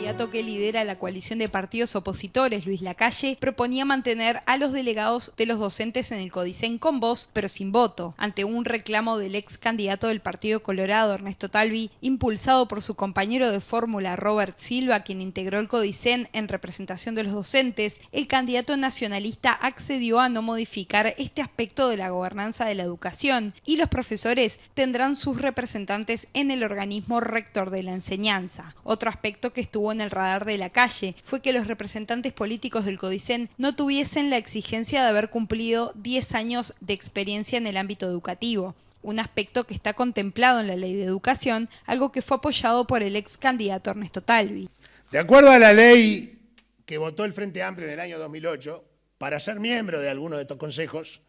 candidato que lidera la coalición de partidos opositores, Luis Lacalle, proponía mantener a los delegados de los docentes en el Codicen con voz, pero sin voto, ante un reclamo del ex candidato del Partido Colorado, Ernesto Talvi, impulsado por su compañero de fórmula, Robert Silva, quien integró el Codicen en representación de los docentes. El candidato nacionalista accedió a no modificar este aspecto de la gobernanza de la educación y los profesores tendrán sus representantes en el organismo rector de la enseñanza. Otro aspecto que estuvo en el radar de Lacalle fue que los representantes políticos del Codicen no tuviesen la exigencia de haber cumplido 10 años de experiencia en el ámbito educativo, un aspecto que está contemplado en la Ley de Educación, algo que fue apoyado por el ex candidato Ernesto Talvi. De acuerdo a la ley que votó el Frente Amplio en el año 2008, para ser miembro de alguno de estos consejos,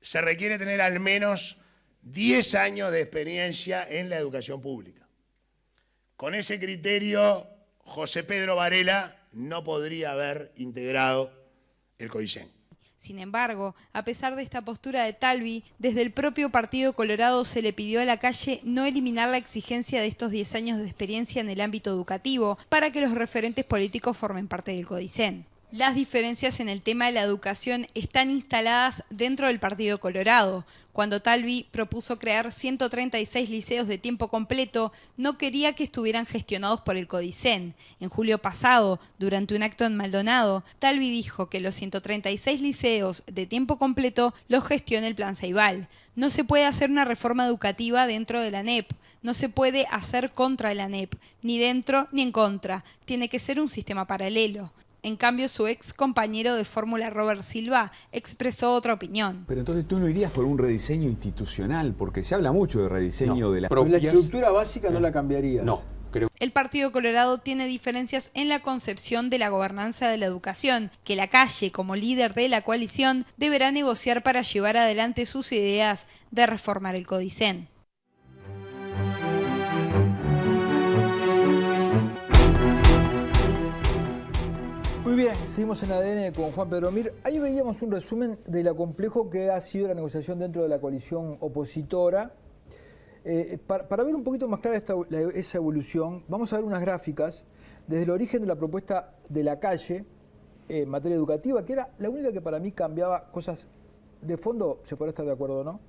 se requiere tener al menos 10 años de experiencia en la educación pública. Con ese criterio, José Pedro Varela no podría haber integrado el Codicen. Sin embargo, a pesar de esta postura de Talvi, desde el propio Partido Colorado se le pidió a Lacalle no eliminar la exigencia de estos 10 años de experiencia en el ámbito educativo para que los referentes políticos formen parte del Codicen. Las diferencias en el tema de la educación están instaladas dentro del Partido Colorado. Cuando Talvi propuso crear 136 liceos de tiempo completo, no quería que estuvieran gestionados por el Codicen. En julio pasado, durante un acto en Maldonado, Talvi dijo que los 136 liceos de tiempo completo los gestiona el Plan Ceibal. No se puede hacer una reforma educativa dentro de la ANEP. No se puede hacer contra la ANEP, ni dentro ni en contra. Tiene que ser un sistema paralelo. En cambio, su ex compañero de fórmula, Robert Silva, expresó otra opinión. Pero entonces tú no irías por un rediseño institucional, porque se habla mucho de rediseño de las propias... La estructura básica no la cambiarías. No. El Partido Colorado tiene diferencias en la concepción de la gobernanza de la educación, que Lacalle, como líder de la coalición, deberá negociar para llevar adelante sus ideas de reformar el Codicen. Muy bien, seguimos en ADN con Juan Pedro Mir. Ahí veíamos un resumen de lo complejo que ha sido la negociación dentro de la coalición opositora. Para ver un poquito más clara esa evolución, vamos a ver unas gráficas desde el origen de la propuesta de Lacalle en materia educativa, que era la única que para mí cambiaba cosas de fondo, se podrá estar de acuerdo o no.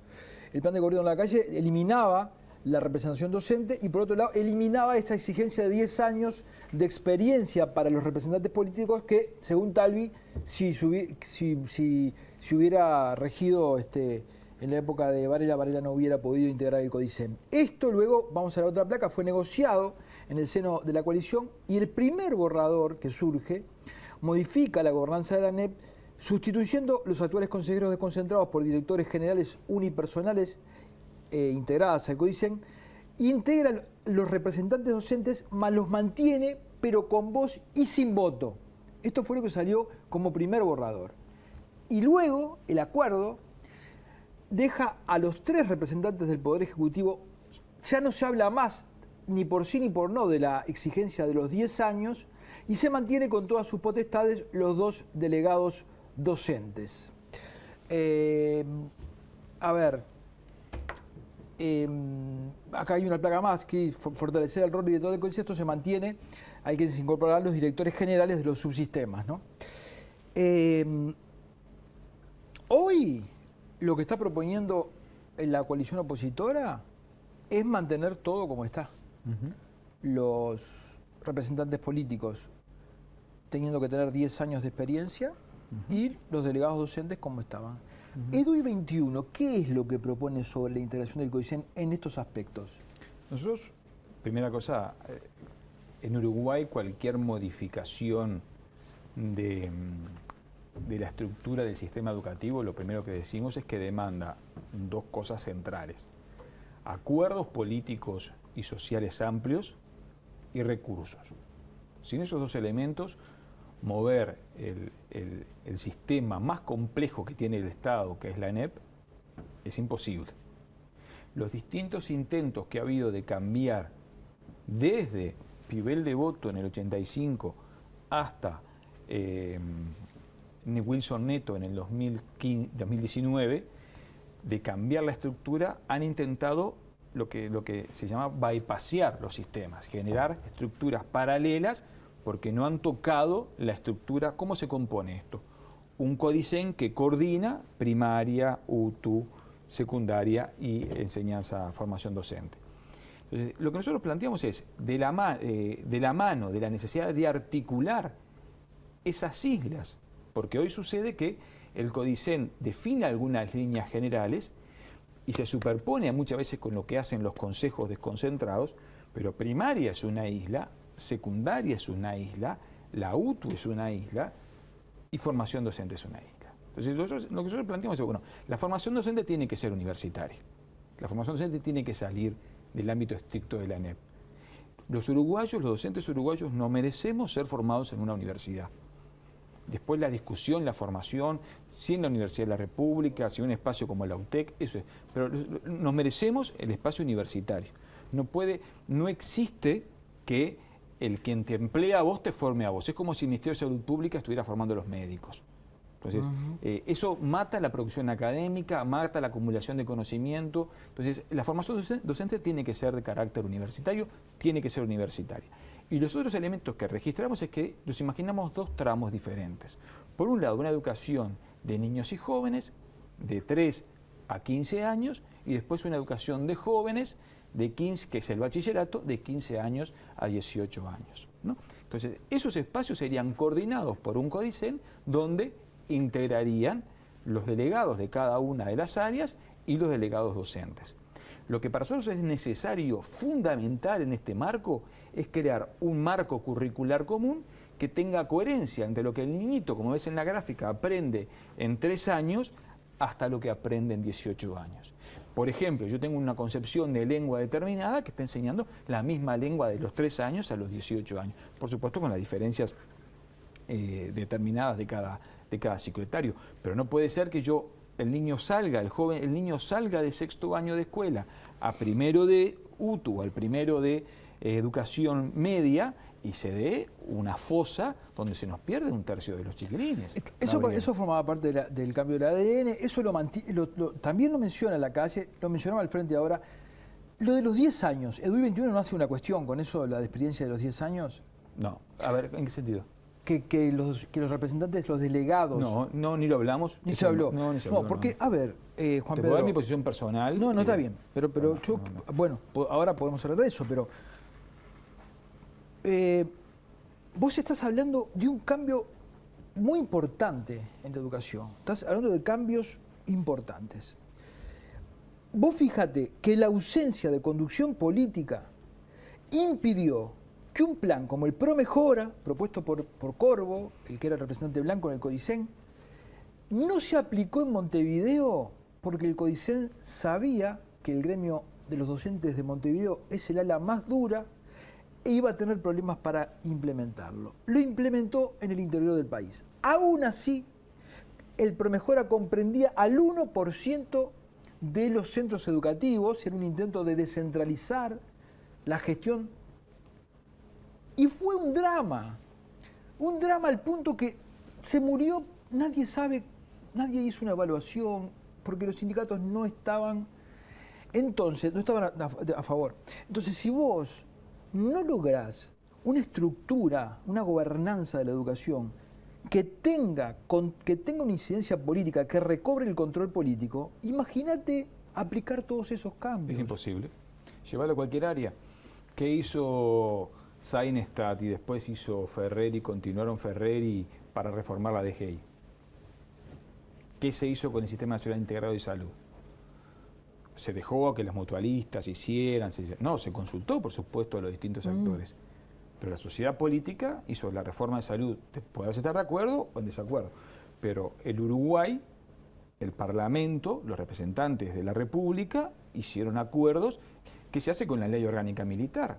El plan de gobierno de Lacalle eliminaba la representación docente y por otro lado eliminaba esta exigencia de 10 años de experiencia para los representantes políticos que, según Talvi, si hubiera regido en la época de Varela no hubiera podido integrar el Codicen. Esto luego, vamos a la otra placa, fue negociado en el seno de la coalición y el primer borrador que surge modifica la gobernanza de la ANEP sustituyendo los actuales consejeros desconcentrados por directores generales unipersonales integradas al Codicen, integra los representantes docentes, más los mantiene, pero con voz y sin voto. Esto fue lo que salió como primer borrador. Y luego el acuerdo deja a los 3 representantes del Poder Ejecutivo, ya no se habla más ni por sí ni por no de la exigencia de los 10 años, y se mantiene con todas sus potestades los 2 delegados docentes. Acá hay una placa más, que fortalecer el rol y de todo el concepto se mantiene, hay que incorporar los directores generales de los subsistemas, ¿no? Hoy lo que está proponiendo en la coalición opositora es mantener todo como está. Los representantes políticos teniendo que tener 10 años de experiencia y los delegados docentes como estaban. EDUI 21, ¿qué es lo que propone sobre la integración del Codicen en estos aspectos? Nosotros, primera cosa, en Uruguay cualquier modificación de la estructura del sistema educativo, lo primero que decimos es que demanda 2 cosas centrales: acuerdos políticos y sociales amplios y recursos. Sin esos 2 elementos, mover el sistema más complejo que tiene el Estado, que es la ANEP, es imposible. Los distintos intentos que ha habido de cambiar desde Pibel de Voto en el 85 hasta Wilson Neto en el 2019, de cambiar la estructura, han intentado lo que se llama bypassear los sistemas, generar estructuras paralelas porque no han tocado la estructura. ¿Cómo se compone esto? Un CODICEN que coordina primaria, UTU, secundaria y enseñanza, formación docente. Entonces, lo que nosotros planteamos es, de la mano de la necesidad de articular esas islas, porque hoy sucede que el CODICEN define algunas líneas generales y se superpone muchas veces con lo que hacen los consejos desconcentrados, pero primaria es una isla, secundaria es una isla, la UTU es una isla y formación docente es una isla. Entonces, lo que nosotros planteamos es, bueno, la formación docente tiene que ser universitaria, la formación docente tiene que salir del ámbito estricto de la ANEP. Los uruguayos, los docentes uruguayos, no merecemos ser formados en una universidad. Después la discusión, la formación, si en la Universidad de la República, si en un espacio como la UTEC, eso es. Pero nos merecemos el espacio universitario. No existe que el quien te emplea a vos te forme a vos. Es como si el Ministerio de Salud Pública estuviera formando a los médicos. Entonces, eso mata la producción académica, mata la acumulación de conocimiento. Entonces, la formación docente tiene que ser de carácter universitario, tiene que ser universitaria. Y los otros elementos que registramos es que nos imaginamos dos tramos diferentes. Por un lado, una educación de niños y jóvenes de 3 a 15 años y después una educación de jóvenes de 15, que es el bachillerato, de 15 años a 18 años, ¿no? Entonces, esos espacios serían coordinados por un CODICEN donde integrarían los delegados de cada una de las áreas y los delegados docentes. Lo que para nosotros es necesario, fundamental en este marco, es crear un marco curricular común que tenga coherencia entre lo que el niñito, como ves en la gráfica, aprende en 3 años hasta lo que aprende en 18 años. Por ejemplo, yo tengo una concepción de lengua determinada que está enseñando la misma lengua de los 3 años a los 18 años. Por supuesto, con las diferencias determinadas de cada ciclo etario. Pero no puede ser que el niño salga de 6º año de escuela a primero de UTU, al primero de educación media, y se dé una fosa donde se nos pierde 1/3 de los chiquilines. Eso formaba parte del cambio del ADN, eso también lo menciona la calle, lo mencionaba al frente ahora. Lo de los 10 años, EDUI 21 no hace una cuestión con eso, la experiencia de los 10 años. No, a ver, ¿en qué sentido? Que los representantes, los delegados... No, ni lo hablamos. Ni se habló. Ni se habló. No, porque, a ver, Juan Pedro... Te Pedro... puedo dar mi posición personal. No, está bien. Pero yo... Bueno, ahora podemos hablar de eso, pero... vos estás hablando de un cambio muy importante en tu educación. Estás hablando de cambios importantes. Vos fíjate que la ausencia de conducción política impidió que un plan como el ProMejora, propuesto por Corvo, el que era el representante blanco en el CODICEN, no se aplicó en Montevideo porque el CODICEN sabía que el gremio de los docentes de Montevideo es el ala más dura e iba a tener problemas para implementarlo. Lo implementó en el interior del país. Aún así, el ProMejora comprendía al 1% de los centros educativos, era un intento de descentralizar la gestión. Y fue un drama al punto que se murió, nadie sabe, nadie hizo una evaluación, porque los sindicatos no estaban a favor. Entonces, si vos no lográs una estructura, una gobernanza de la educación que tenga una incidencia política, que recobre el control político, imagínate aplicar todos esos cambios. Es imposible. Llevarlo a cualquier área. ¿Qué hizo Seinestat y después hizo Ferreri, continuaron Ferreri para reformar la DGI? ¿Qué se hizo con el Sistema Nacional Integrado de Salud? Se dejó que los mutualistas hicieran, no, se consultó, por supuesto, a los distintos actores. Pero la sociedad política hizo la reforma de salud. Te puedes estar de acuerdo o en desacuerdo. Pero el Uruguay, el Parlamento, los representantes de la República hicieron acuerdos que se hace con la Ley Orgánica Militar.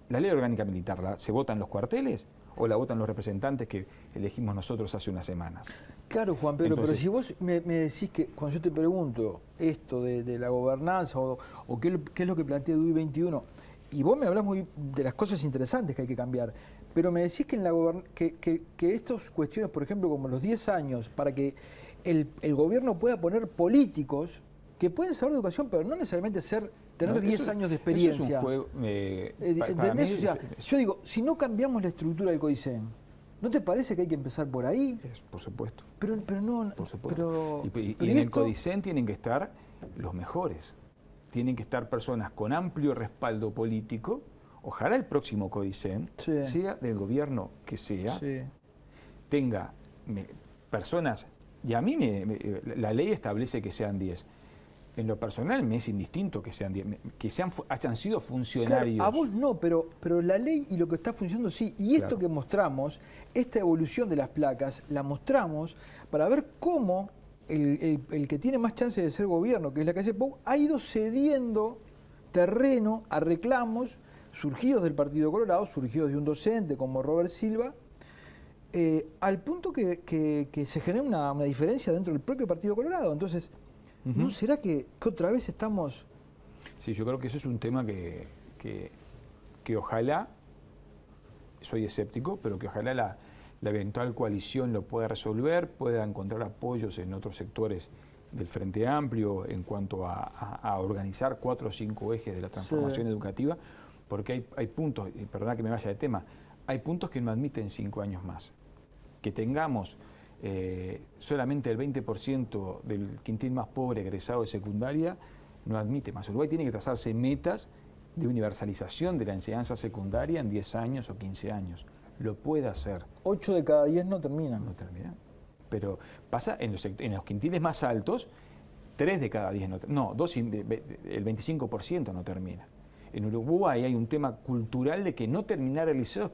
¿La Ley Orgánica Militar se vota en los cuarteles o la votan los representantes que elegimos nosotros hace unas semanas? Claro, Juan Pedro, Entonces, pero si vos me decís que cuando yo te pregunto esto de la gobernanza o qué es lo que plantea EDUI 21, y vos me hablás muy de las cosas interesantes que hay que cambiar, pero me decís que estas cuestiones, por ejemplo, como los 10 años, para que el gobierno pueda poner políticos, que pueden saber de educación, pero no necesariamente tener No, 10 años de experiencia. Eso es un juego, ¿Entendés? O sea, yo digo, si no cambiamos la estructura del CODICEN, ¿no te parece que hay que empezar por ahí? Por supuesto. Pero no... Por supuesto. Pero, y en el CODICEN tienen que estar los mejores. Tienen que estar personas con amplio respaldo político. Ojalá el próximo CODICEN, Sí. sea del gobierno que sea, Sí. tenga personas, y a mí la ley establece que sean 10. En lo personal me es indistinto que sean 10, que hayan sido funcionarios. Claro, a vos no, pero la ley y lo que está funcionando sí. Y esto Claro. que mostramos, esta evolución de las placas, la mostramos para ver cómo el que tiene más chance de ser gobierno, que es la calle Pou, ha ido cediendo terreno a reclamos surgidos del Partido Colorado, surgidos de un docente como Robert Silva, al punto que se genera una diferencia dentro del propio Partido Colorado. Entonces, ¿no será que otra vez estamos...? Sí, yo creo que eso es un tema que ojalá, soy escéptico, pero que ojalá la eventual coalición lo pueda resolver, pueda encontrar apoyos en otros sectores del Frente Amplio en cuanto a organizar 4 o 5 ejes de la transformación educativa, porque hay puntos, y perdona que me vaya de tema, hay puntos que no admiten 5 años más. Que tengamos solamente el 20% del quintil más pobre egresado de secundaria no admite más. Uruguay tiene que trazarse metas de universalización de la enseñanza secundaria en 10 años o 15 años. Lo puede hacer. 8 de cada 10 no terminan. No termina. Pero pasa en los quintiles más altos, 3 de cada 10 no terminan. No, el 25% no termina. En Uruguay hay un tema cultural de que no terminar el liceo es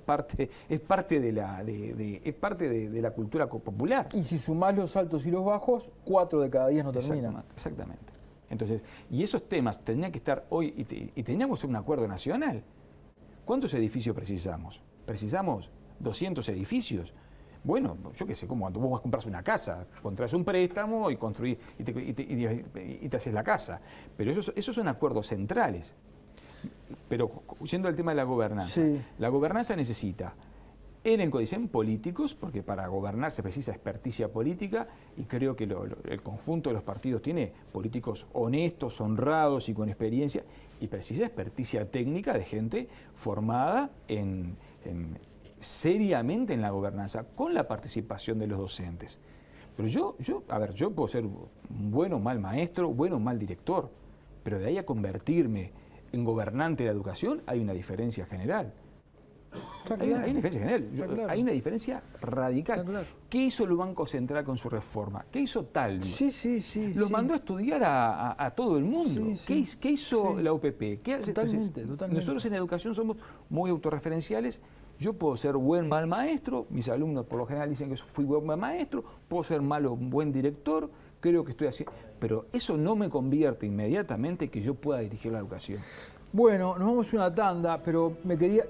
parte de la cultura popular. Y si sumás los altos y los bajos, 4 de cada 10 no terminan. Exactamente. Entonces, y esos temas tendrían que estar hoy, y teníamos un acuerdo nacional. ¿Cuántos edificios precisamos? ¿Precisamos 200 edificios? Bueno, yo qué sé, como cuando vos vas a comprarse una casa, contraes un préstamo y construís y te haces la casa. Pero esos son acuerdos centrales. Pero yendo al tema de la gobernanza, Sí. La gobernanza necesita en el CODICEN políticos, porque para gobernar se precisa experticia política, y creo que el conjunto de los partidos tiene políticos honestos, honrados y con experiencia, y precisa experticia técnica de gente formada seriamente en la gobernanza, con la participación de los docentes. Pero yo puedo ser un bueno o mal maestro, bueno o mal director, pero de ahí a convertirme en gobernante de la educación hay una diferencia general. Hay una diferencia general, hay una diferencia radical. Está claro. ¿Qué hizo el Banco Central con su reforma? ¿Qué hizo Talvi? Sí. Los mandó a estudiar a todo el mundo. Sí. ¿Qué hizo la UPP? Totalmente. Nosotros en educación somos muy autorreferenciales. Yo puedo ser buen mal maestro, mis alumnos por lo general dicen que fui buen mal maestro, puedo ser malo buen director, creo que estoy haciendo, pero eso no me convierte inmediatamente que yo pueda dirigir la educación. Bueno, nos vamos a una tanda, pero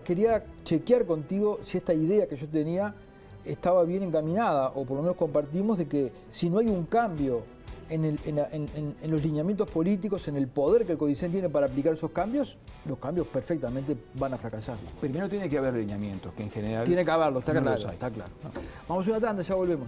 quería chequear contigo si esta idea que yo tenía estaba bien encaminada, o por lo menos compartimos de que si no hay un cambio en los lineamientos políticos, en el poder que el CODICEN tiene para aplicar esos cambios, los cambios perfectamente van a fracasar. Primero tiene que haber lineamientos, que en general... Tiene que haberlo, está no claro. los hay. Está claro. Vamos a una tanda, ya volvemos.